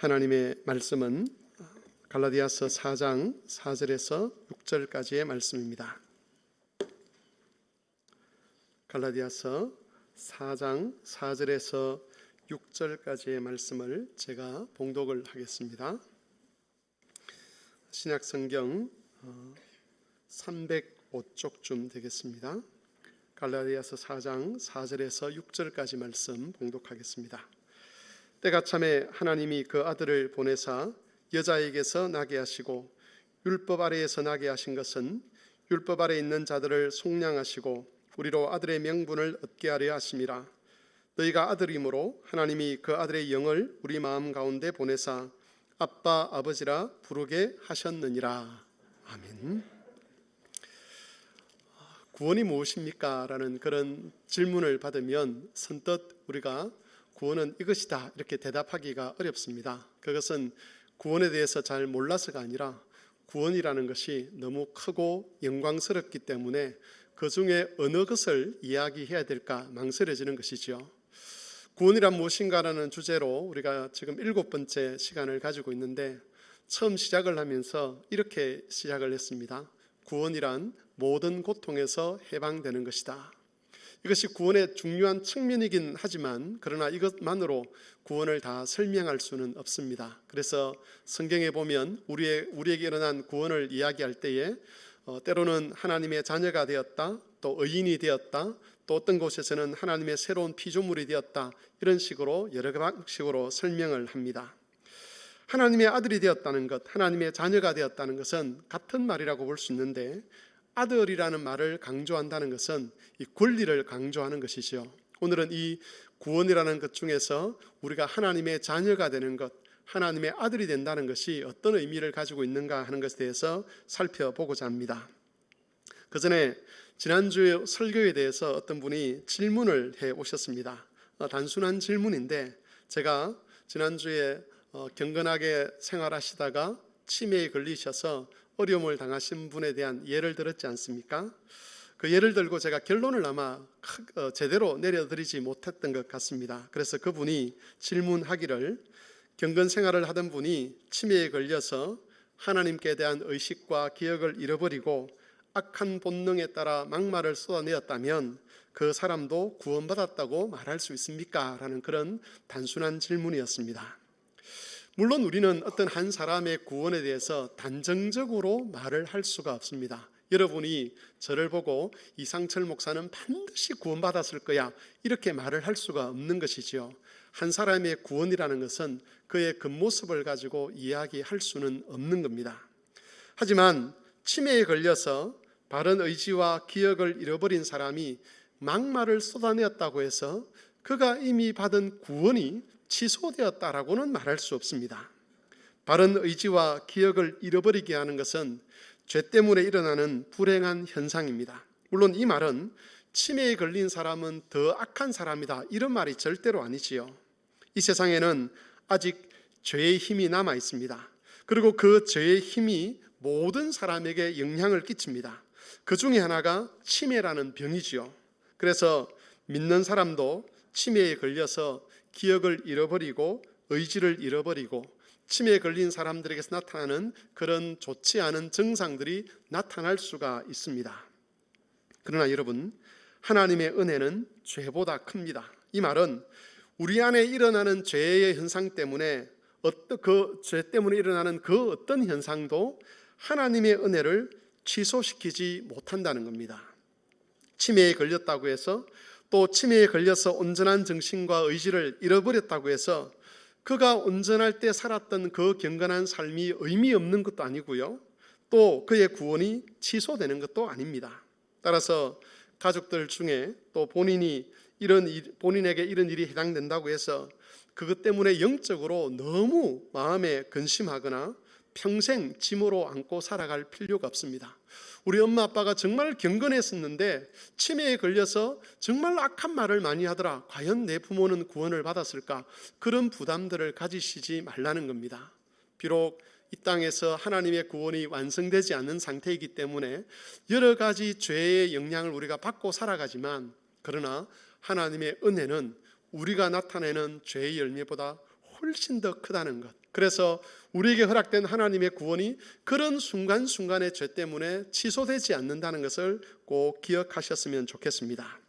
하나님의 말씀은 갈라디아서 4장 4절에서 6절까지의 말씀입니다. 갈라디아서 4장 4절에서 6절까지의 말씀을 제가 봉독을 하겠습니다. 신약성경 305쪽쯤 되겠습니다. 갈라디아서 4장 4절에서 6절까지 말씀 봉독하겠습니다. 때가 참에 하나님이 그 아들을 보내사 여자에게서 나게 하시고 율법 아래에서 나게 하신 것은 율법 아래 있는 자들을 속량하시고 우리로 아들의 명분을 얻게 하려 하심이라. 너희가 아들이므로 하나님이 그 아들의 영을 우리 마음 가운데 보내사 아빠 아버지라 부르게 하셨느니라. 아멘. 구원이 무엇입니까? 라는 그런 질문을 받으면 선뜻 우리가 구원은 이것이다 이렇게 대답하기가 어렵습니다. 그것은 구원에 대해서 잘 몰라서가 아니라 구원이라는 것이 너무 크고 영광스럽기 때문에 그 중에 어느 것을 이야기해야 될까 망설여지는 것이지요. 구원이란 무엇인가라는 주제로 우리가 지금 7번째 시간을 가지고 있는데, 처음 시작을 하면서 이렇게 시작을 했습니다. 구원이란 모든 고통에서 해방되는 것이다. 이것이 구원의 중요한 측면이긴 하지만 그러나 이것만으로 구원을 다 설명할 수는 없습니다. 그래서 성경에 보면 우리에게 일어난 구원을 이야기할 때에 때로는 하나님의 자녀가 되었다, 또 의인이 되었다, 또 어떤 곳에서는 하나님의 새로운 피조물이 되었다, 이런 식으로 여러 방식으로 설명을 합니다. 하나님의 아들이 되었다는 것, 하나님의 자녀가 되었다는 것은 같은 말이라고 볼 수 있는데, 아들이라는 말을 강조한다는 것은 이 권리를 강조하는 것이죠. 오늘은 이 구원이라는 것 중에서 우리가 하나님의 자녀가 되는 것, 하나님의 아들이 된다는 것이 어떤 의미를 가지고 있는가 하는 것에 대해서 살펴보고자 합니다. 그 전에 지난주 설교에 대해서 어떤 분이 질문을 해 오셨습니다. 단순한 질문인데, 제가 지난주에 경건하게 생활하시다가 치매에 걸리셔서 어려움을 당하신 분에 대한 예를 들었지 않습니까? 그 예를 들고 제가 결론을 아마 제대로 내려드리지 못했던 것 같습니다. 그래서 그분이 질문하기를, 경건 생활을 하던 분이 치매에 걸려서 하나님께 대한 의식과 기억을 잃어버리고 악한 본능에 따라 막말을 쏟아내었다면 그 사람도 구원받았다고 말할 수 있습니까? 라는 그런 단순한 질문이었습니다. 물론 우리는 어떤 한 사람의 구원에 대해서 단정적으로 말을 할 수가 없습니다. 여러분이 저를 보고 이상철 목사는 반드시 구원받았을 거야 이렇게 말을 할 수가 없는 것이지요. 한 사람의 구원이라는 것은 그의 겉모습을 가지고 이야기할 수는 없는 겁니다. 하지만 치매에 걸려서 바른 의지와 기억을 잃어버린 사람이 막말을 쏟아내었다고 해서 그가 이미 받은 구원이 취소되었다라고는 말할 수 없습니다. 바른 의지와 기억을 잃어버리게 하는 것은 죄 때문에 일어나는 불행한 현상입니다. 물론 이 말은 치매에 걸린 사람은 더 악한 사람이다 이런 말이 절대로 아니지요. 이 세상에는 아직 죄의 힘이 남아 있습니다. 그리고 그 죄의 힘이 모든 사람에게 영향을 끼칩니다. 그 중에 하나가 치매라는 병이지요. 그래서 믿는 사람도 치매에 걸려서 기억을 잃어버리고 의지를 잃어버리고 치매에 걸린 사람들에게서 나타나는 그런 좋지 않은 증상들이 나타날 수가 있습니다. 그러나 여러분, 하나님의 은혜는 죄보다 큽니다. 이 말은 우리 안에 일어나는 죄의 현상 때문에 그 죄 때문에 일어나는 그 어떤 현상도 하나님의 은혜를 취소시키지 못한다는 겁니다. 치매에 걸렸다고 해서, 또 치매에 걸려서 온전한 정신과 의지를 잃어버렸다고 해서 그가 온전할 때 살았던 그 경건한 삶이 의미 없는 것도 아니고요, 또 그의 구원이 취소되는 것도 아닙니다. 따라서 가족들 중에 또 본인에게 이런 일이 해당된다고 해서 그것 때문에 영적으로 너무 마음에 근심하거나 평생 짐으로 안고 살아갈 필요가 없습니다. 우리 엄마 아빠가 정말 경건했었는데 치매에 걸려서 정말 악한 말을 많이 하더라, 과연 내 부모는 구원을 받았을까? 그런 부담들을 가지시지 말라는 겁니다. 비록 이 땅에서 하나님의 구원이 완성되지 않는 상태이기 때문에 여러 가지 죄의 영향을 우리가 받고 살아가지만, 그러나 하나님의 은혜는 우리가 나타내는 죄의 열매보다 훨씬 더 크다는 것. 그래서 우리에게 허락된 하나님의 구원이 그런 순간순간의 죄 때문에 취소되지 않는다는 것을 꼭 기억하셨으면 좋겠습니다.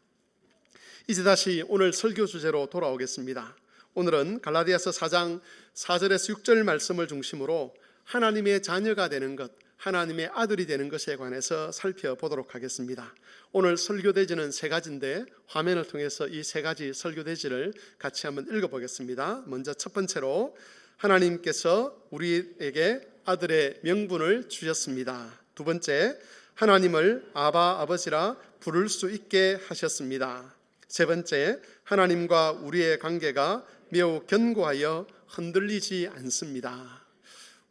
이제 다시 오늘 설교 주제로 돌아오겠습니다. 오늘은 갈라디아서 4장 4절에서 6절 말씀을 중심으로 하나님의 자녀가 되는 것, 하나님의 아들이 되는 것에 관해서 살펴보도록 하겠습니다. 오늘 설교대지는 세 가지인데 화면을 통해서 이 세 가지 설교대지를 같이 한번 읽어보겠습니다. 먼저 첫 번째로 하나님께서 우리에게 아들의 명분을 주셨습니다. 두 번째, 하나님을 아바 아버지라 부를 수 있게 하셨습니다. 세 번째, 하나님과 우리의 관계가 매우 견고하여 흔들리지 않습니다.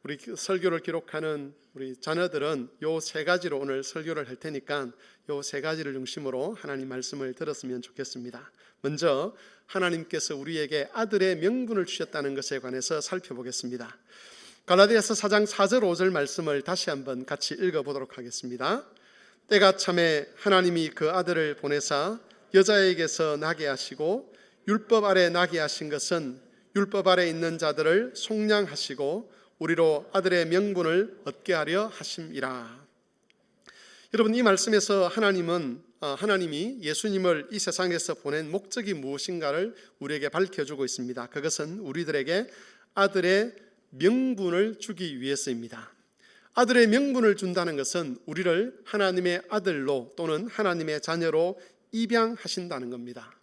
우리 설교를 기록하는 우리 자녀들은 요 세 가지로 오늘 설교를 할 테니까 요 세 가지를 중심으로 하나님 말씀을 들었으면 좋겠습니다. 먼저 하나님께서 우리에게 아들의 명분을 주셨다는 것에 관해서 살펴보겠습니다. 갈라디아서 4장 4절 5절 말씀을 다시 한번 같이 읽어보도록 하겠습니다. 때가 참에 하나님이 그 아들을 보내사 여자에게서 나게 하시고 율법 아래 나게 하신 것은 율법 아래 있는 자들을 속량하시고 우리로 아들의 명분을 얻게 하려 하심이라. 여러분, 이 말씀에서 하나님이 예수님을 이 세상에서 보낸 목적이 무엇인가를 우리에게 밝혀주고 있습니다. 그것은 우리들에게 아들의 명분을 주기 위해서입니다. 아들의 명분을 준다는 것은 우리를 하나님의 아들로 또는 하나님의 자녀로 입양하신다는 겁니다.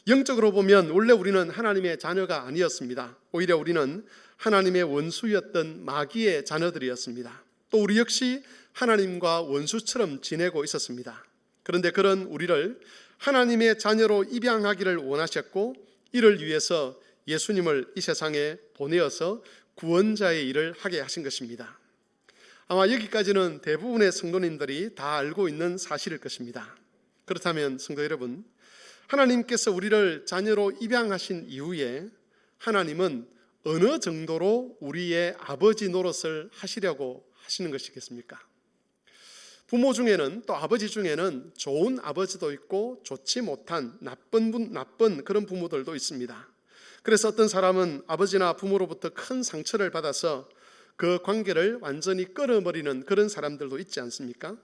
영적으로 보면 원래 우리는 하나님의 자녀가 아니었습니다. 오히려 우리는 하나님의 원수였던 마귀의 자녀들이었습니다. 또 우리 역시 하나님과 원수처럼 지내고 있었습니다. 그런데 그런 우리를 하나님의 자녀로 입양하기를 원하셨고, 이를 위해서 예수님을 이 세상에 보내어서 구원자의 일을 하게 하신 것입니다. 아마 여기까지는 대부분의 성도님들이 다 알고 있는 사실일 것입니다. 그렇다면 성도 여러분, 하나님께서 우리를 자녀로 입양하신 이후에 하나님은 어느 정도로 우리의 아버지 노릇을 하시려고 하시는 것이겠습니까? 부모 중에는, 또 아버지 중에는 좋은 아버지도 있고 좋지 못한 나쁜 그런 부모들도 있습니다. 그래서 어떤 사람은 아버지나 부모로부터 큰 상처를 받아서 그 관계를 완전히 끊어버리는 그런 사람들도 있지 않습니까?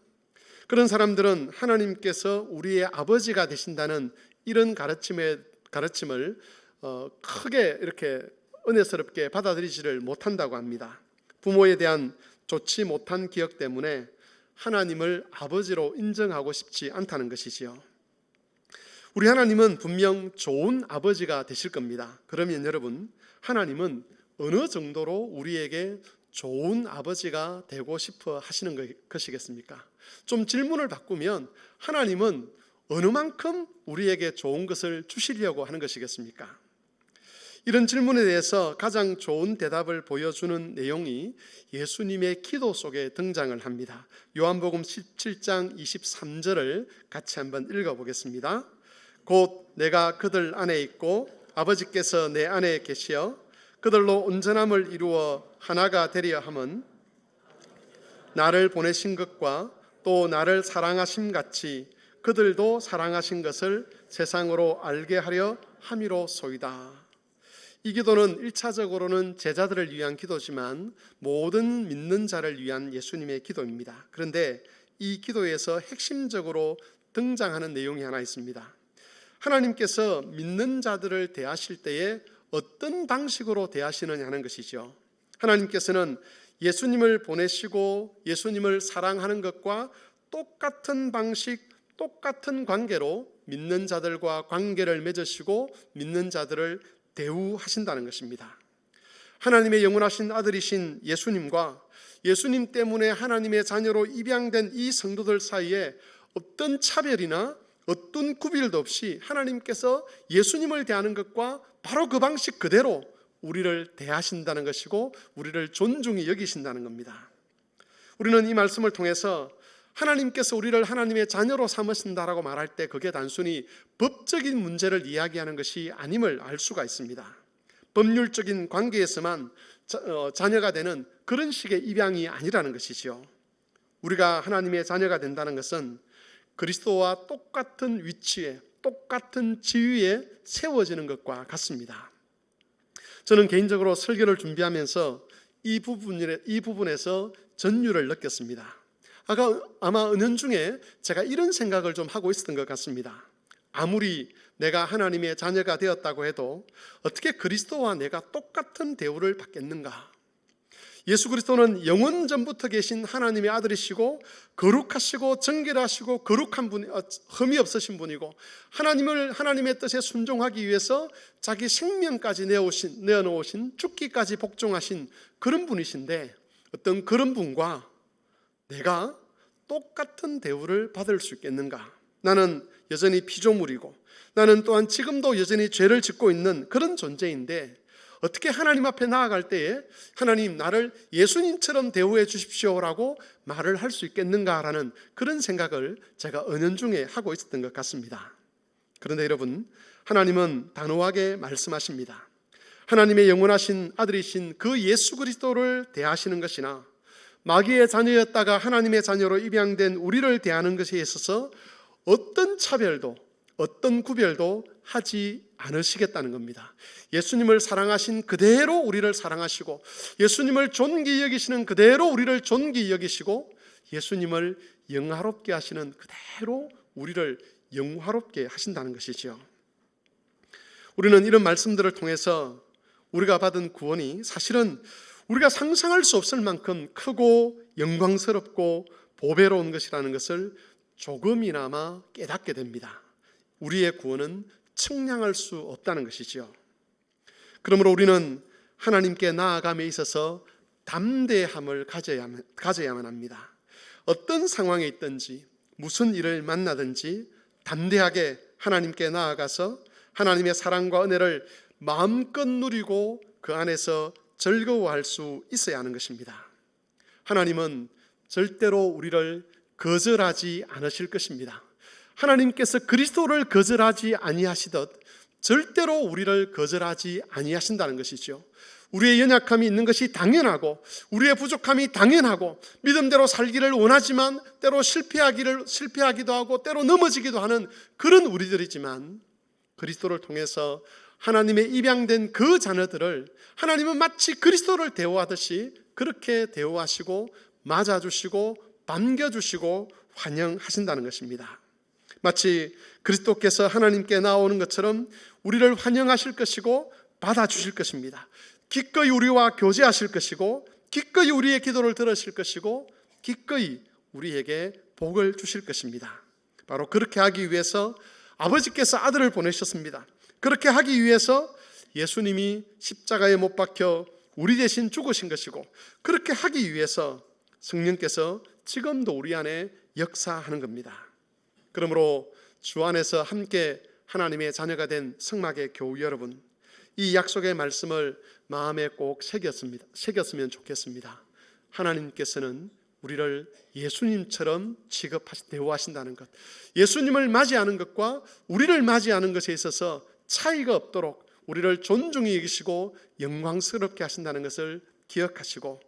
그런 사람들은 하나님께서 우리의 아버지가 되신다는 이런 가르침을 크게 이렇게 은혜스럽게 받아들이지를 못한다고 합니다. 부모에 대한 좋지 못한 기억 때문에 하나님을 아버지로 인정하고 싶지 않다는 것이지요. 우리 하나님은 분명 좋은 아버지가 되실 겁니다. 그러면 여러분, 하나님은 어느 정도로 우리에게 좋은 아버지가 되고 싶어 하시는 것이겠습니까? 좀 질문을 바꾸면 하나님은 어느 만큼 우리에게 좋은 것을 주시려고 하는 것이겠습니까? 이런 질문에 대해서 가장 좋은 대답을 보여주는 내용이 예수님의 기도 속에 등장을 합니다. 요한복음 17장 23절을 같이 한번 읽어보겠습니다. 곧 내가 그들 안에 있고 아버지께서 내 안에 계시어 그들로 온전함을 이루어 하나가 되려 함은 나를 보내신 것과 또 나를 사랑하심 같이 그들도 사랑하신 것을 세상으로 알게 하려 함이로소이다. 이 기도는 1차적으로는 제자들을 위한 기도지만 모든 믿는 자를 위한 예수님의 기도입니다. 그런데 이 기도에서 핵심적으로 등장하는 내용이 하나 있습니다. 하나님께서 믿는 자들을 대하실 때에 어떤 방식으로 대하시느냐 하는 것이죠. 하나님께서는 예수님을 보내시고 예수님을 사랑하는 것과 똑같은 방식, 똑같은 관계로 믿는 자들과 관계를 맺으시고 믿는 자들을 대우하신다는 것입니다. 하나님의 영원하신 아들이신 예수님과 예수님 때문에 하나님의 자녀로 입양된 이 성도들 사이에 어떤 차별이나 어떤 구별도 없이 하나님께서 예수님을 대하는 것과 바로 그 방식 그대로 우리를 대하신다는 것이고 우리를 존중히 여기신다는 겁니다. 우리는 이 말씀을 통해서 하나님께서 우리를 하나님의 자녀로 삼으신다라고 말할 때 그게 단순히 법적인 문제를 이야기하는 것이 아님을 알 수가 있습니다. 법률적인 관계에서만 자녀가 되는 그런 식의 입양이 아니라는 것이죠. 우리가 하나님의 자녀가 된다는 것은 그리스도와 똑같은 위치에, 똑같은 지위에 세워지는 것과 같습니다. 저는 개인적으로 설교를 준비하면서 이 부분에서 전율을 느꼈습니다. 아마 은연중에 제가 이런 생각을 좀 하고 있었던 것 같습니다. 아무리 내가 하나님의 자녀가 되었다고 해도 어떻게 그리스도와 내가 똑같은 대우를 받겠는가? 예수 그리스도는 영원 전부터 계신 하나님의 아들이시고 거룩하시고 정결하시고 거룩한 분, 흠이 없으신 분이고 하나님의 뜻에 순종하기 위해서 자기 생명까지 내어놓으신 죽기까지 복종하신 그런 분이신데, 어떤 그런 분과 내가 똑같은 대우를 받을 수 있겠는가? 나는 여전히 피조물이고 나는 또한 지금도 여전히 죄를 짓고 있는 그런 존재인데, 어떻게 하나님 앞에 나아갈 때에 하나님 나를 예수님처럼 대우해 주십시오라고 말을 할 수 있겠는가라는 그런 생각을 제가 은연중에 하고 있었던 것 같습니다. 그런데 여러분, 하나님은 단호하게 말씀하십니다. 하나님의 영원하신 아들이신 그 예수 그리스도를 대하시는 것이나 마귀의 자녀였다가 하나님의 자녀로 입양된 우리를 대하는 것에 있어서 어떤 차별도 어떤 구별도 하지 않으시겠다는 겁니다. 예수님을 사랑하신 그대로 우리를 사랑하시고, 예수님을 존귀 여기시는 그대로 우리를 존귀 여기시고, 예수님을 영화롭게 하시는 그대로 우리를 영화롭게 하신다는 것이죠. 우리는 이런 말씀들을 통해서 우리가 받은 구원이 사실은 우리가 상상할 수 없을 만큼 크고 영광스럽고 보배로운 것이라는 것을 조금이나마 깨닫게 됩니다. 우리의 구원은 측량할 수 없다는 것이죠. 그러므로 우리는 하나님께 나아감에 있어서 담대함을 가져야만 합니다. 어떤 상황에 있든지 무슨 일을 만나든지 담대하게 하나님께 나아가서 하나님의 사랑과 은혜를 마음껏 누리고 그 안에서 즐거워할 수 있어야 하는 것입니다. 하나님은 절대로 우리를 거절하지 않으실 것입니다. 하나님께서 그리스도를 거절하지 아니하시듯 절대로 우리를 거절하지 아니하신다는 것이죠. 우리의 연약함이 있는 것이 당연하고 우리의 부족함이 당연하고 믿음대로 살기를 원하지만 때로 실패하기도 하고 때로 넘어지기도 하는 그런 우리들이지만, 그리스도를 통해서 하나님의 입양된 그 자녀들을 하나님은 마치 그리스도를 대우하듯이 그렇게 대우하시고 맞아주시고 반겨주시고 환영하신다는 것입니다. 마치 그리스도께서 하나님께 나오는 것처럼 우리를 환영하실 것이고 받아주실 것입니다. 기꺼이 우리와 교제하실 것이고 기꺼이 우리의 기도를 들으실 것이고 기꺼이 우리에게 복을 주실 것입니다. 바로 그렇게 하기 위해서 아버지께서 아들을 보내셨습니다. 그렇게 하기 위해서 예수님이 십자가에 못 박혀 우리 대신 죽으신 것이고, 그렇게 하기 위해서 성령께서 지금도 우리 안에 역사하는 겁니다. 그러므로 주 안에서 함께 하나님의 자녀가 된 성막의 교우 여러분, 이 약속의 말씀을 마음에 꼭 새겼으면 좋겠습니다. 하나님께서는 우리를 예수님처럼 대우하신다는 것, 예수님을 맞이하는 것과 우리를 맞이하는 것에 있어서 차이가 없도록 우리를 존중히 여기시고 영광스럽게 하신다는 것을 기억하시고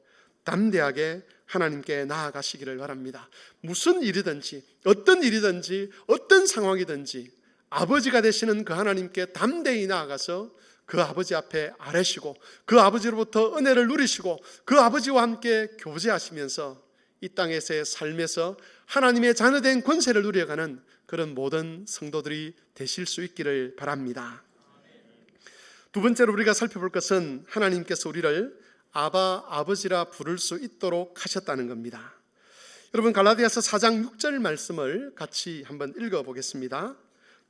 담대하게 하나님께 나아가시기를 바랍니다. 무슨 일이든지 어떤 상황이든지 아버지가 되시는 그 하나님께 담대히 나아가서 그 아버지 앞에 아뢰시고 그 아버지로부터 은혜를 누리시고 그 아버지와 함께 교제하시면서 이 땅에서의 삶에서 하나님의 자녀된 권세를 누려가는 그런 모든 성도들이 되실 수 있기를 바랍니다. 두 번째로 우리가 살펴볼 것은 하나님께서 우리를 아버지라 부를 수 있도록 하셨다는 겁니다. 여러분, 갈라디아서 4장 6절 말씀을 같이 한번 읽어보겠습니다.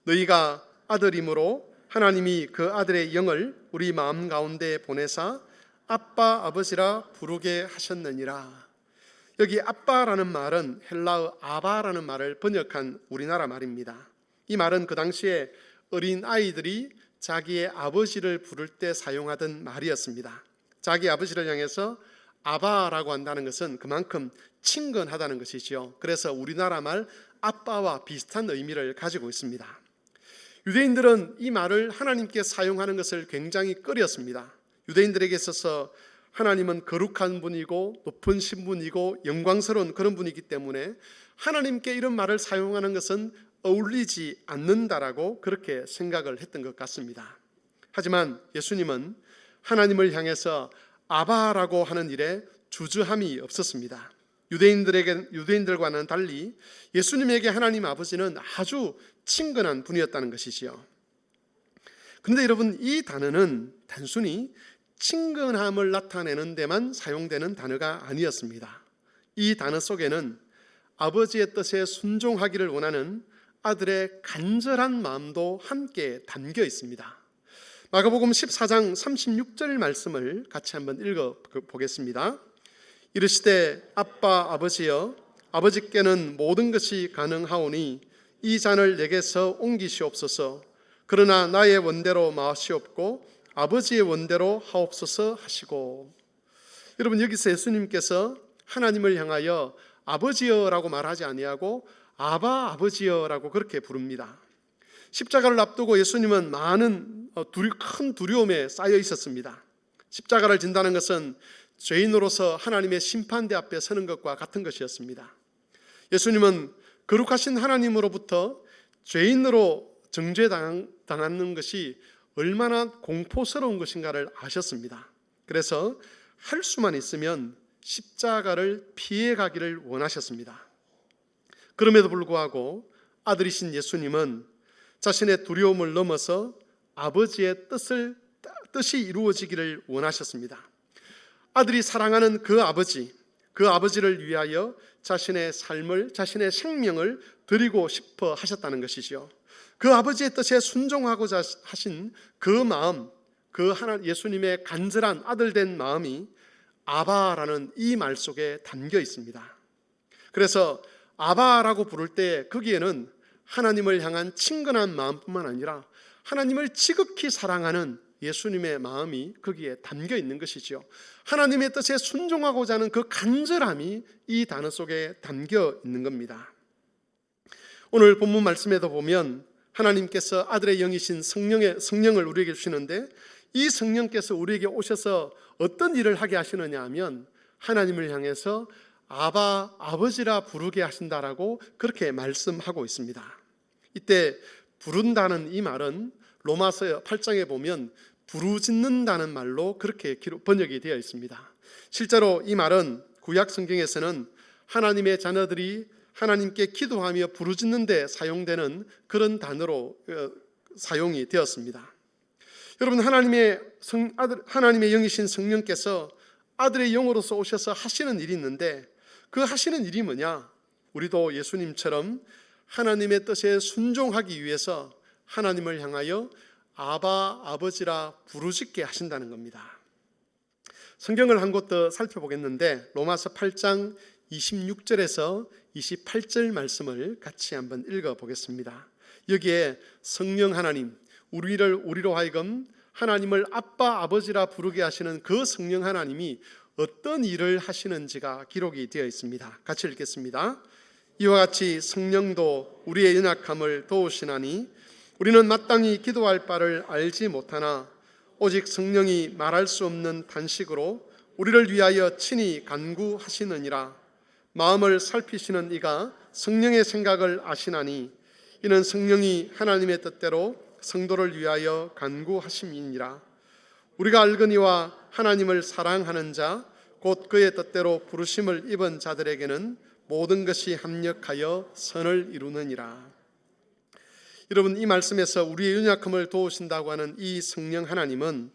너희가 아들이므로 하나님이 그 아들의 영을 우리 마음 가운데 보내사 아빠 아버지라 부르게 하셨느니라. 여기 아빠라는 말은 헬라어 아바라는 말을 번역한 우리나라 말입니다. 이 말은 그 당시에 어린 아이들이 자기의 아버지를 부를 때 사용하던 말이었습니다. 자기 아버지를 향해서 아바라고 한다는 것은 그만큼 친근하다는 것이죠. 그래서 우리나라 말 아빠와 비슷한 의미를 가지고 있습니다. 유대인들은 이 말을 하나님께 사용하는 것을 굉장히 꺼렸습니다. 유대인들에게 있어서 하나님은 거룩한 분이고 높은 신분이고 영광스러운 그런 분이기 때문에 하나님께 이런 말을 사용하는 것은 어울리지 않는다라고 그렇게 생각을 했던 것 같습니다. 하지만 예수님은 하나님을 향해서 아바라고 하는 일에 주저함이 없었습니다. 유대인들과는 달리 예수님에게 하나님 아버지는 아주 친근한 분이었다는 것이지요. 그런데 여러분, 이 단어는 단순히 친근함을 나타내는 데만 사용되는 단어가 아니었습니다. 이 단어 속에는 아버지의 뜻에 순종하기를 원하는 아들의 간절한 마음도 함께 담겨 있습니다. 마가복음 14장 36절 말씀을 같이 한번 읽어보겠습니다. 이르시되 아빠 아버지여, 아버지께는 모든 것이 가능하오니 이 잔을 내게서 옮기시옵소서. 그러나 나의 원대로 마시옵고 아버지의 원대로 하옵소서 하시고. 여러분, 여기서 예수님께서 하나님을 향하여 아버지여라고 말하지 아니하고 아바 아버지여라고 그렇게 부릅니다. 십자가를 앞두고 예수님은 많은 큰 두려움에 쌓여 있었습니다. 십자가를 진다는 것은 죄인으로서 하나님의 심판대 앞에 서는 것과 같은 것이었습니다. 예수님은 거룩하신 하나님으로부터 죄인으로 정죄당하는 것이 얼마나 공포스러운 것인가를 아셨습니다. 그래서 할 수만 있으면 십자가를 피해 가기를 원하셨습니다. 그럼에도 불구하고 아들이신 예수님은 자신의 두려움을 넘어서 아버지의 뜻이 이루어지기를 원하셨습니다. 아들이 사랑하는 그 아버지를 위하여 자신의 삶을, 자신의 생명을 드리고 싶어 하셨다는 것이죠. 그 아버지의 뜻에 순종하고자 하신 그 마음, 예수님의 간절한 아들된 마음이 아바라는 이 말 속에 담겨 있습니다. 그래서 아바라고 부를 때 거기에는 하나님을 향한 친근한 마음뿐만 아니라 하나님을 지극히 사랑하는 예수님의 마음이 거기에 담겨 있는 것이죠. 하나님의 뜻에 순종하고자 하는 그 간절함이 이 단어 속에 담겨 있는 겁니다. 오늘 본문 말씀에도 보면 하나님께서 아들의 영이신 성령을 우리에게 주시는데, 이 성령께서 우리에게 오셔서 어떤 일을 하게 하시느냐 하면 하나님을 향해서 아바, 아버지라 부르게 하신다라고 그렇게 말씀하고 있습니다. 이때 부른다는 이 말은 로마서 8장에 보면 부르짖는다는 말로 그렇게 번역이 되어 있습니다. 실제로 이 말은 구약 성경에서는 하나님의 자녀들이 하나님께 기도하며 부르짖는 데 사용되는 그런 단어로 사용이 되었습니다. 여러분, 하나님의 영이신 성령께서 아들의 영으로서 오셔서 하시는 일이 있는데, 그 하시는 일이 뭐냐? 우리도 예수님처럼 하나님의 뜻에 순종하기 위해서 하나님을 향하여 아바, 아버지라 부르짖게 하신다는 겁니다. 성경을 한 곳 더 살펴보겠는데, 로마서 8장 26절에서 28절 말씀을 같이 한번 읽어보겠습니다. 여기에 성령 하나님, 우리로 하여금 하나님을 아빠, 아버지라 부르게 하시는 그 성령 하나님이 어떤 일을 하시는지가 기록이 되어 있습니다. 같이 읽겠습니다. 이와 같이 성령도 우리의 연약함을 도우시나니 우리는 마땅히 기도할 바를 알지 못하나 오직 성령이 말할 수 없는 단식으로 우리를 위하여 친히 간구하시느니라. 마음을 살피시는 이가 성령의 생각을 아시나니 이는 성령이 하나님의 뜻대로 성도를 위하여 간구하심이니라. 우리가 알거니와 하나님을 사랑하는 자 곧 그의 뜻대로 부르심을 입은 자들에게는 모든 것이 합력하여 선을 이루느니라. 여러분, 이 말씀에서 우리의 연약함을 도우신다고 하는 이 성령 하나님은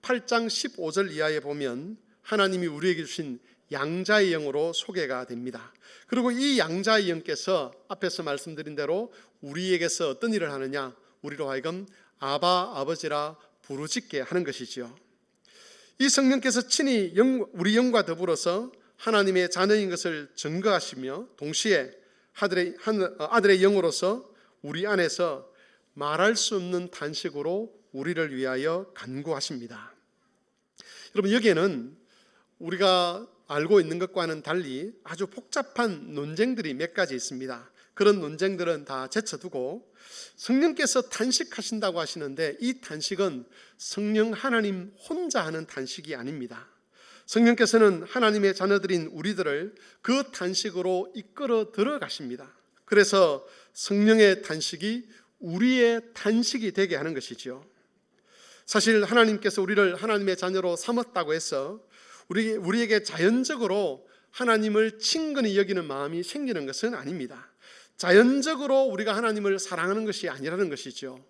8장 15절 이하에 보면 하나님이 우리에게 주신 양자의 영으로 소개가 됩니다. 그리고 이 양자의 영께서 앞에서 말씀드린 대로 우리에게서 어떤 일을 하느냐? 우리로 하여금 아바, 아버지라 부르짖게 하는 것이지요. 이 성령께서 친히 우리 영과 더불어서 하나님의 자녀인 것을 증거하시며 동시에 아들의 영으로서 우리 안에서 말할 수 없는 단식으로 우리를 위하여 간구하십니다. 여러분, 여기에는 우리가 알고 있는 것과는 달리 아주 복잡한 논쟁들이 몇 가지 있습니다. 그런 논쟁들은 다 제쳐두고 성령께서 단식하신다고 하시는데, 이 단식은 성령 하나님 혼자 하는 단식이 아닙니다. 성령께서는 하나님의 자녀들인 우리들을 그 단식으로 이끌어 들어가십니다. 그래서 성령의 단식이 우리의 단식이 되게 하는 것이죠. 사실 하나님께서 우리를 하나님의 자녀로 삼았다고 해서 우리에게 자연적으로 하나님을 친근히 여기는 마음이 생기는 것은 아닙니다. 자연적으로 우리가 하나님을 사랑하는 것이 아니라는 것이죠.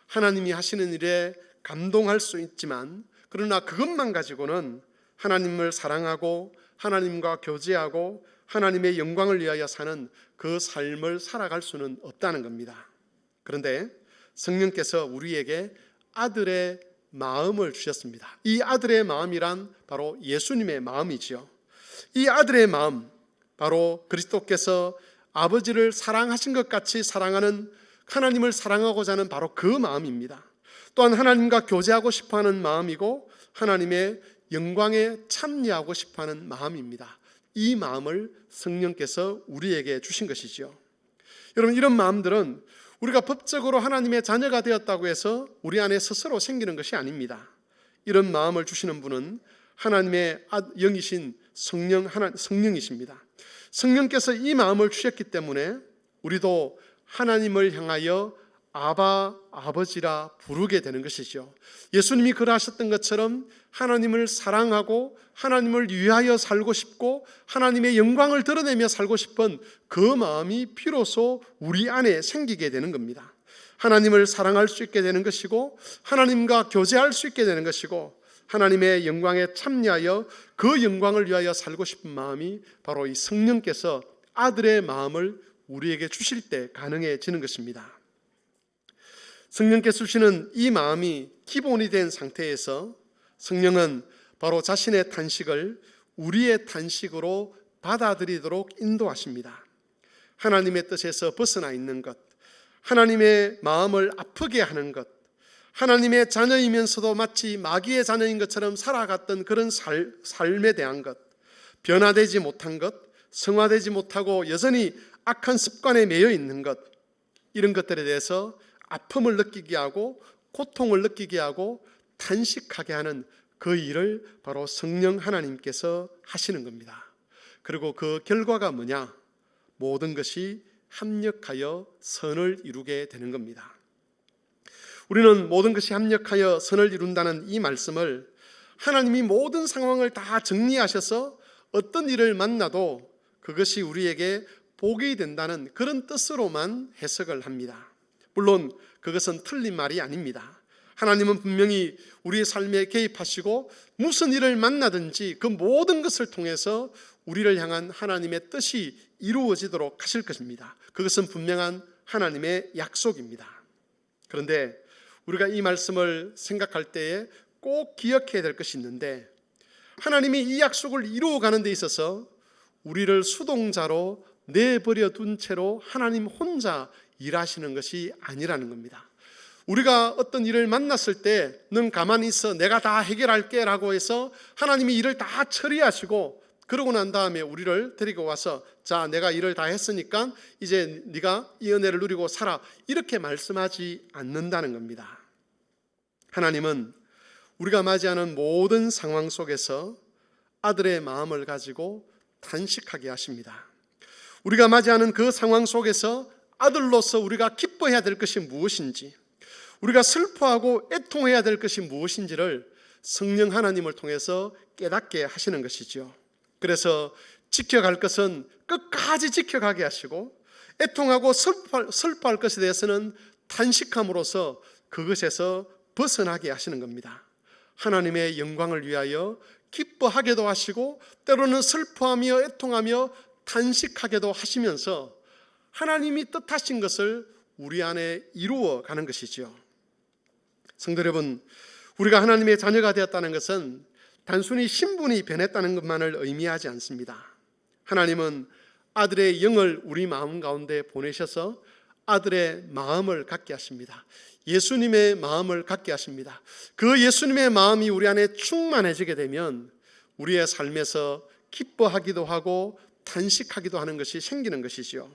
하나님이 하시는 일에 감동할 수 있지만, 그러나 그것만 가지고는 하나님을 사랑하고 하나님과 교제하고 하나님의 영광을 위하여 사는 그 삶을 살아갈 수는 없다는 겁니다. 그런데 성령께서 우리에게 아들의 마음을 주셨습니다. 이 아들의 마음이란 바로 예수님의 마음이지요. 이 아들의 마음, 바로 그리스도께서 아버지를 사랑하신 것 같이 사랑하는, 하나님을 사랑하고자 하는 바로 그 마음입니다. 또한 하나님과 교제하고 싶어하는 마음이고 하나님의 영광에 참여하고 싶어하는 마음입니다. 이 마음을 성령께서 우리에게 주신 것이죠. 여러분, 이런 마음들은 우리가 법적으로 하나님의 자녀가 되었다고 해서 우리 안에 스스로 생기는 것이 아닙니다. 이런 마음을 주시는 분은 하나님의 영이신 성령이십니다. 성령께서 이 마음을 주셨기 때문에 우리도 하나님을 향하여 아바, 아버지라 부르게 되는 것이죠. 예수님이 그러하셨던 것처럼 하나님을 사랑하고 하나님을 위하여 살고 싶고 하나님의 영광을 드러내며 살고 싶은 그 마음이 비로소 우리 안에 생기게 되는 겁니다. 하나님을 사랑할 수 있게 되는 것이고 하나님과 교제할 수 있게 되는 것이고 하나님의 영광에 참여하여 그 영광을 위하여 살고 싶은 마음이 바로 이 성령께서 아들의 마음을 우리에게 주실 때 가능해지는 것입니다. 성령께서 주시는 이 마음이 기본이 된 상태에서 성령은 바로 자신의 탄식을 우리의 탄식으로 받아들이도록 인도하십니다. 하나님의 뜻에서 벗어나 있는 것, 하나님의 마음을 아프게 하는 것, 하나님의 자녀이면서도 마치 마귀의 자녀인 것처럼 살아갔던 그런 삶에 대한 것, 변화되지 못한 것, 성화되지 못하고 여전히 악한 습관에 매여 있는 것, 이런 것들에 대해서 아픔을 느끼게 하고 고통을 느끼게 하고 탄식하게 하는 그 일을 바로 성령 하나님께서 하시는 겁니다. 그리고 그 결과가 뭐냐? 모든 것이 합력하여 선을 이루게 되는 겁니다. 우리는 모든 것이 합력하여 선을 이룬다는 이 말씀을 하나님이 모든 상황을 다 정리하셔서 어떤 일을 만나도 그것이 우리에게 복이 된다는 그런 뜻으로만 해석을 합니다. 물론 그것은 틀린 말이 아닙니다. 하나님은 분명히 우리의 삶에 개입하시고 무슨 일을 만나든지 그 모든 것을 통해서 우리를 향한 하나님의 뜻이 이루어지도록 하실 것입니다. 그것은 분명한 하나님의 약속입니다. 그런데 우리가 이 말씀을 생각할 때에 꼭 기억해야 될 것이 있는데, 하나님이 이 약속을 이루어가는 데 있어서 우리를 수동자로 내버려 둔 채로 하나님 혼자 일하시는 것이 아니라는 겁니다. 우리가 어떤 일을 만났을 때 넌 가만히 있어, 내가 다 해결할게 라고 해서 하나님이 일을 다 처리하시고 그러고 난 다음에 우리를 데리고 와서 자, 내가 일을 다 했으니까 이제 네가 이 은혜를 누리고 살아, 이렇게 말씀하지 않는다는 겁니다. 하나님은 우리가 맞이하는 모든 상황 속에서 아들의 마음을 가지고 탄식하게 하십니다. 우리가 맞이하는 그 상황 속에서 아들로서 우리가 기뻐해야 될 것이 무엇인지, 우리가 슬퍼하고 애통해야 될 것이 무엇인지를 성령 하나님을 통해서 깨닫게 하시는 것이죠. 그래서 지켜갈 것은 끝까지 지켜가게 하시고 애통하고 슬퍼할 것에 대해서는 탄식함으로써 그것에서 벗어나게 하시는 겁니다. 하나님의 영광을 위하여 기뻐하게도 하시고 때로는 슬퍼하며 애통하며 탄식하게도 하시면서 하나님이 뜻하신 것을 우리 안에 이루어 가는 것이죠. 성도 여러분, 우리가 하나님의 자녀가 되었다는 것은 단순히 신분이 변했다는 것만을 의미하지 않습니다. 하나님은 아들의 영을 우리 마음 가운데 보내셔서 아들의 마음을 갖게 하십니다. 예수님의 마음을 갖게 하십니다. 그 예수님의 마음이 우리 안에 충만해지게 되면 우리의 삶에서 기뻐하기도 하고 탄식하기도 하는 것이 생기는 것이지요.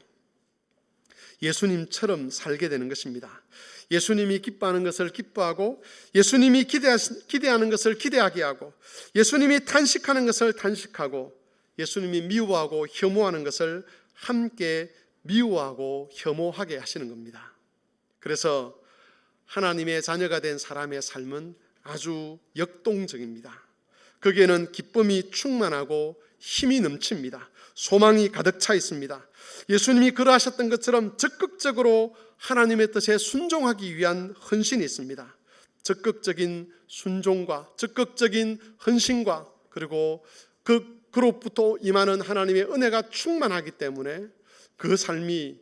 예수님처럼 살게 되는 것입니다. 예수님이 기뻐하는 것을 기뻐하고 예수님이 기대하는 것을 기대하게 하고 예수님이 탄식하는 것을 탄식하고 예수님이 미워하고 혐오하는 것을 함께 미워하고 혐오하게 하시는 겁니다. 그래서 하나님의 자녀가 된 사람의 삶은 아주 역동적입니다. 거기에는 기쁨이 충만하고 힘이 넘칩니다. 소망이 가득 차 있습니다. 예수님이 그러하셨던 것처럼 적극적으로 하나님의 뜻에 순종하기 위한 헌신이 있습니다. 적극적인 순종과 적극적인 헌신과 그리고 그로부터 임하는 하나님의 은혜가 충만하기 때문에 그 삶이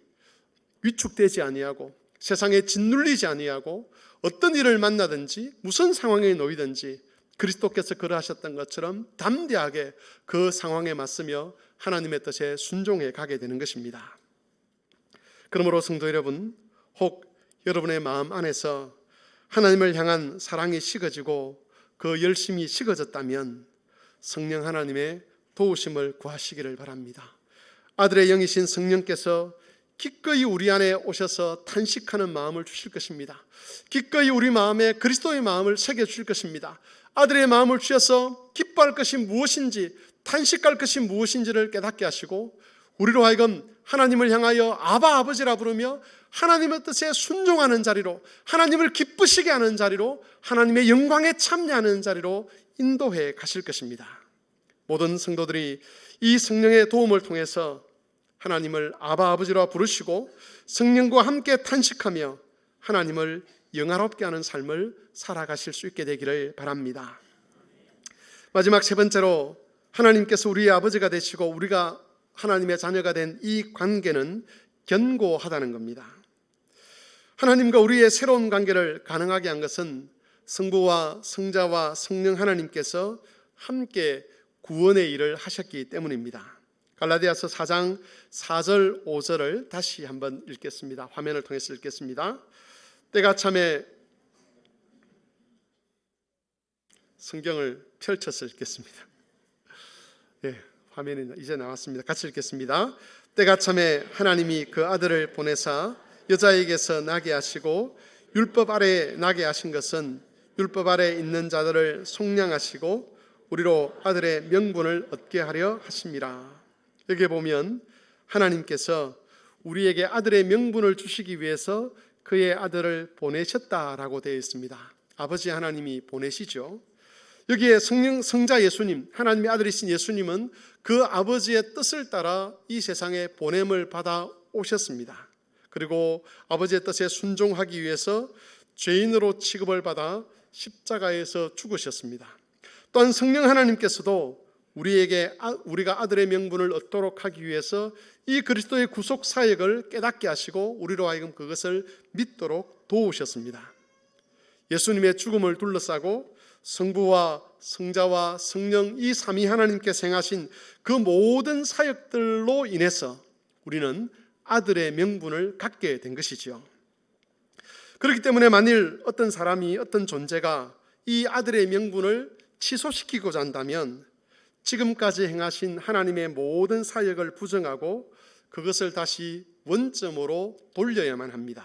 위축되지 아니하고 세상에 짓눌리지 아니하고 어떤 일을 만나든지 무슨 상황에 놓이든지 그리스도께서 그러하셨던 것처럼 담대하게 그 상황에 맞서며 하나님의 뜻에 순종해 가게 되는 것입니다. 그러므로 성도 여러분, 혹 여러분의 마음 안에서 하나님을 향한 사랑이 식어지고 그 열심이 식어졌다면 성령 하나님의 도우심을 구하시기를 바랍니다. 아들의 영이신 성령께서 기꺼이 우리 안에 오셔서 탄식하는 마음을 주실 것입니다. 기꺼이 우리 마음에 그리스도의 마음을 새겨주실 것입니다. 아들의 마음을 주셔서 기뻐할 것이 무엇인지, 탄식할 것이 무엇인지를 깨닫게 하시고 우리로 하여금 하나님을 향하여 아바 아버지라 부르며 하나님의 뜻에 순종하는 자리로, 하나님을 기쁘시게 하는 자리로, 하나님의 영광에 참여하는 자리로 인도해 가실 것입니다. 모든 성도들이 이 성령의 도움을 통해서 하나님을 아바 아버지라 부르시고 성령과 함께 탄식하며 하나님을 영화롭게 하는 삶을 살아가실 수 있게 되기를 바랍니다. 마지막 세 번째로, 하나님께서 우리의 아버지가 되시고 우리가 하나님의 자녀가 된 이 관계는 견고하다는 겁니다. 하나님과 우리의 새로운 관계를 가능하게 한 것은 성부와 성자와 성령 하나님께서 함께 구원의 일을 하셨기 때문입니다. 갈라디아서 4장 4절 5절을 다시 한번 읽겠습니다. 화면을 통해서 읽겠습니다. 때가 참에, 성경을 펼쳐서 읽겠습니다. 화면이 이제 나왔습니다. 같이 읽겠습니다. 때가 참에 하나님이 그 아들을 보내사 여자에게서 나게 하시고 율법 아래 나게 하신 것은 율법 아래 있는 자들을 속량하시고 우리로 아들의 명분을 얻게 하려 하심이라. 여기 보면 하나님께서 우리에게 아들의 명분을 주시기 위해서 그의 아들을 보내셨다라고 되어 있습니다. 아버지 하나님이 보내시죠. 여기에 성자 예수님, 하나님의 아들이신 예수님은 그 아버지의 뜻을 따라 이 세상에 보냄을 받아 오셨습니다. 그리고 아버지의 뜻에 순종하기 위해서 죄인으로 취급을 받아 십자가에서 죽으셨습니다. 또한 성령 하나님께서도 우리가 아들의 명분을 얻도록 하기 위해서 이 그리스도의 구속 사역을 깨닫게 하시고 우리로 하여금 그것을 믿도록 도우셨습니다. 예수님의 죽음을 둘러싸고 성부와 성자와 성령 이 삼위 하나님께서 행하신 그 모든 사역들로 인해서 우리는 아들의 명분을 갖게 된 것이지요. 그렇기 때문에 만일 어떤 사람이, 어떤 존재가 이 아들의 명분을 취소시키고자 한다면 지금까지 행하신 하나님의 모든 사역을 부정하고 그것을 다시 원점으로 돌려야만 합니다.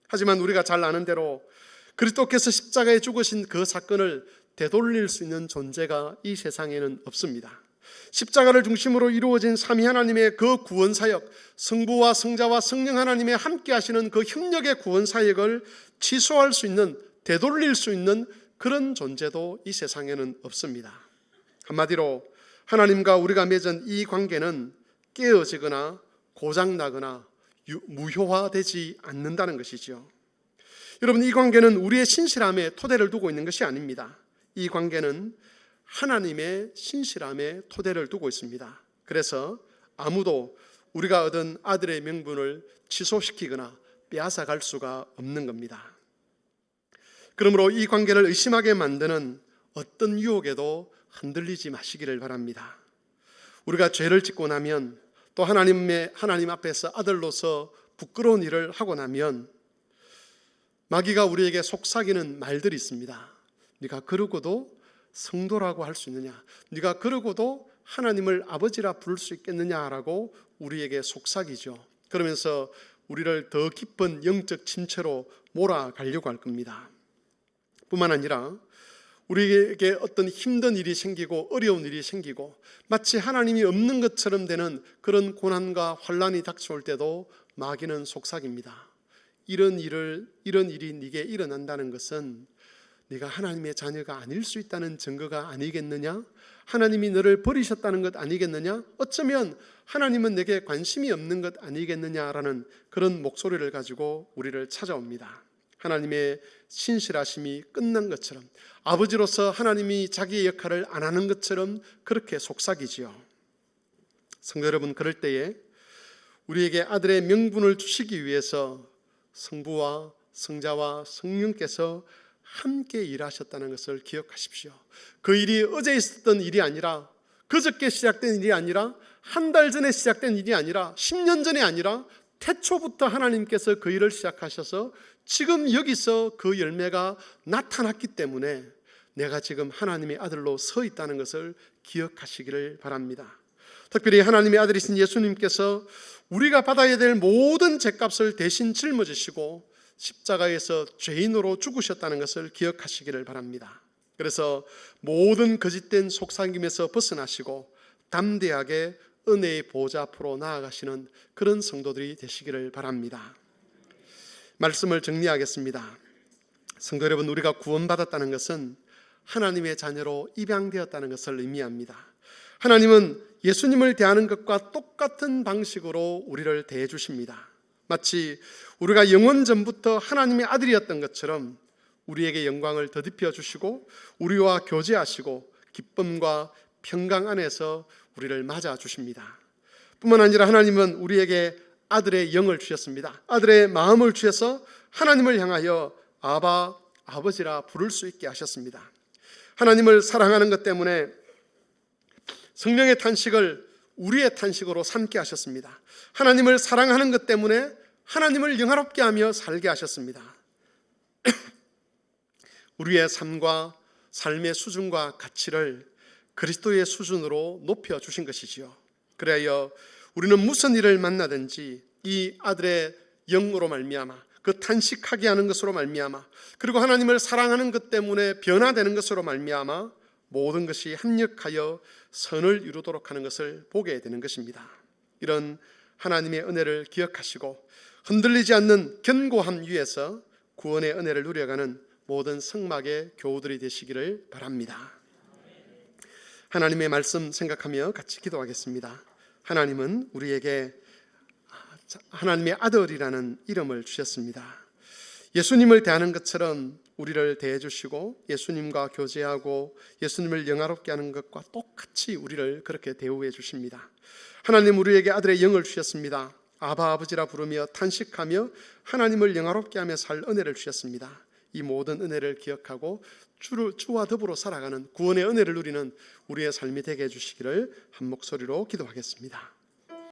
하지만 우리가 잘 아는 대로 그리스도께서 십자가에 죽으신 그 사건을 되돌릴 수 있는 존재가 이 세상에는 없습니다. 십자가를 중심으로 이루어진 삼위 하나님의 그 구원 사역, 성부와 성자와 성령 하나님의 함께 하시는 그 협력의 구원 사역을 취소할 수 있는, 되돌릴 수 있는 그런 존재도 이 세상에는 없습니다. 한마디로 하나님과 우리가 맺은 이 관계는 깨어지거나 고장나거나 무효화되지 않는다는 것이죠. 여러분, 이 관계는 우리의 신실함에 토대를 두고 있는 것이 아닙니다. 이 관계는 하나님의 신실함에 토대를 두고 있습니다. 그래서 아무도 우리가 얻은 아들의 명분을 취소시키거나 빼앗아갈 수가 없는 겁니다. 그러므로 이 관계를 의심하게 만드는 어떤 유혹에도 흔들리지 마시기를 바랍니다. 우리가 죄를 짓고 나면 또 하나님 앞에서 아들로서 부끄러운 일을 하고 나면 마귀가 우리에게 속삭이는 말들이 있습니다. 네가 그러고도 성도라고 할 수 있느냐? 네가 그러고도 하나님을 아버지라 부를 수 있겠느냐라고 우리에게 속삭이죠. 그러면서 우리를 더 깊은 영적 침체로 몰아가려고 할 겁니다. 뿐만 아니라 우리에게 어떤 힘든 일이 생기고 어려운 일이 생기고 마치 하나님이 없는 것처럼 되는 그런 고난과 환난이 닥쳐올 때도 마귀는 속삭입니다. 이런 일이 네게 일어난다는 것은 네가 하나님의 자녀가 아닐 수 있다는 증거가 아니겠느냐? 하나님이 너를 버리셨다는 것 아니겠느냐? 어쩌면 하나님은 내게 관심이 없는 것 아니겠느냐라는 그런 목소리를 가지고 우리를 찾아옵니다. 하나님의 신실하심이 끝난 것처럼, 아버지로서 하나님이 자기의 역할을 안 하는 것처럼 그렇게 속삭이지요. 성도 여러분, 그럴 때에 우리에게 아들의 명분을 주시기 위해서 성부와 성자와 성령께서 함께 일하셨다는 것을 기억하십시오. 그 일이 어제 있었던 일이 아니라, 그저께 시작된 일이 아니라, 한 달 전에 시작된 일이 아니라, 10년 전에 아니라 태초부터 하나님께서 그 일을 시작하셔서 지금 여기서 그 열매가 나타났기 때문에 내가 지금 하나님의 아들로 서 있다는 것을 기억하시기를 바랍니다. 특별히 하나님의 아들이신 예수님께서 우리가 받아야 될 모든 죄값을 대신 짊어지시고 십자가에서 죄인으로 죽으셨다는 것을 기억하시기를 바랍니다. 그래서 모든 거짓된 속삭임에서 벗어나시고 담대하게 은혜의 보좌 앞으로 나아가시는 그런 성도들이 되시기를 바랍니다. 말씀을 정리하겠습니다. 성도 여러분, 우리가 구원받았다는 것은 하나님의 자녀로 입양되었다는 것을 의미합니다. 하나님은 예수님을 대하는 것과 똑같은 방식으로 우리를 대해 주십니다. 마치 우리가 영원 전부터 하나님의 아들이었던 것처럼 우리에게 영광을 더입혀 주시고 우리와 교제하시고 기쁨과 평강 안에서 우리를 맞아 주십니다. 뿐만 아니라 하나님은 우리에게 아들의 영을 주셨습니다. 아들의 마음을 주셔서 하나님을 향하여 아바, 아버지라 부를 수 있게 하셨습니다. 하나님을 사랑하는 것 때문에 성령의 탄식을 우리의 탄식으로 삼게 하셨습니다. 하나님을 사랑하는 것 때문에 하나님을 영화롭게 하며 살게 하셨습니다. 우리의 삶과 삶의 수준과 가치를 그리스도의 수준으로 높여주신 것이지요. 그래야 우리는 무슨 일을 만나든지 이 아들의 영으로 말미암아, 그 탄식하게 하는 것으로 말미암아, 그리고 하나님을 사랑하는 것 때문에 변화되는 것으로 말미암아 모든 것이 합력하여 선을 이루도록 하는 것을 보게 되는 것입니다. 이런 하나님의 은혜를 기억하시고 흔들리지 않는 견고함 위에서 구원의 은혜를 누려가는 모든 성막의 교우들이 되시기를 바랍니다. 하나님의 말씀 생각하며 같이 기도하겠습니다. 하나님은 우리에게 하나님의 아들이라는 이름을 주셨습니다. 예수님을 대하는 것처럼 우리를 대해 주시고 예수님과 교제하고 예수님을 영화롭게 하는 것과 똑같이 우리를 그렇게 대우해 주십니다. 하나님 우리에게 아들의 영을 주셨습니다. 아바 아버지라 부르며 탄식하며 하나님을 영화롭게 하며 살 은혜를 주셨습니다. 이 모든 은혜를 기억하고 주와 더불어 살아가는 구원의 은혜를 누리는 우리의 삶이 되게 해주시기를 한 목소리로 기도하겠습니다.